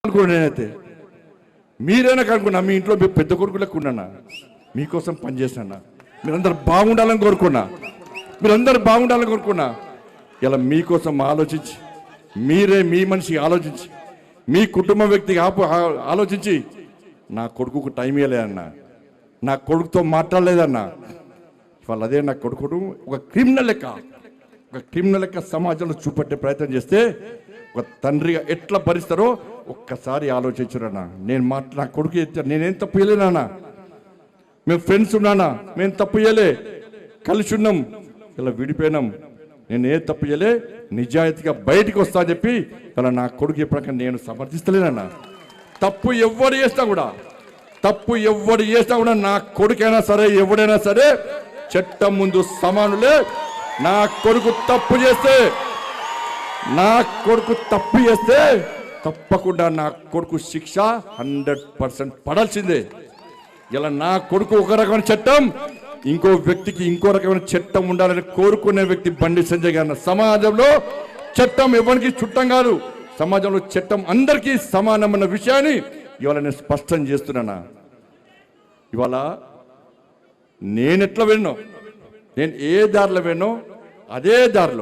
నేనైతే మీరైనా కనుక్కున్నా, మీ ఇంట్లో మీ పెద్ద కొడుకు లెక్క ఉన్నానా, మీకోసం పనిచేసినా, మీరందరూ బాగుండాలని కోరుకున్నా, మీరందరూ బాగుండాలని కోరుకున్నా. ఇలా మీకోసం ఆలోచించి, మీరే మీ మనిషి ఆలోచించి, మీ కుటుంబ వ్యక్తికి ఆలోచించి నా కొడుకుకు టైం ఇవ్వలేదన్నా, నా కొడుకుతో మాట్లాడలేదన్నా. ఇవాళ అదే నా కొడుకును ఒక క్రిమినల్ లెక్క సమాజంలో చూపెట్టే ప్రయత్నం చేస్తే ఒక తండ్రిగా ఎట్లా భరిస్తారో ఒక్కసారి ఆలోచించురన్నా. నా కొడుకు నేనేం తప్పు చేయలేనా, మేము ఫ్రెండ్స్ ఉన్నానా, మేము తప్పు చేయలే, కలిసి ఉన్నాం, ఇలా విడిపోయినాం, నేను ఏ తప్పు చేయలే, నిజాయితీగా బయటికి వస్తా అని చెప్పి ఇలా నా కొడుకు ఎప్పటికీ నేను సమర్థిస్తలేనన్నా. తప్పు ఎవరు చేసినా కూడా నా కొడుకైనా సరే ఎవడైనా సరే చట్టం ముందు సమానులే. నా కొడుకు తప్పు చేస్తే తప్పకుండా నా కొడుకు శిక్ష 100% పడాల్సిందే. ఇలా నా కొడుకు ఒక రకమైన చట్టం, ఇంకో వ్యక్తికి ఇంకో రకమైన చట్టం ఉండాలని కోరుకునే వ్యక్తి బండి సంజయ్ గారు. సమాజంలో చట్టం ఎవరికి చుట్టం కాదు, సమాజంలో చట్టం అందరికీ సమానమైన విషయాన్ని ఇవాళ నేను స్పష్టం చేస్తున్నానా. ఇవాళ నేను ఎట్లా వెళ్ళినో, నేను ఏ దారిలో వెళ్ళినో అదే దారిలో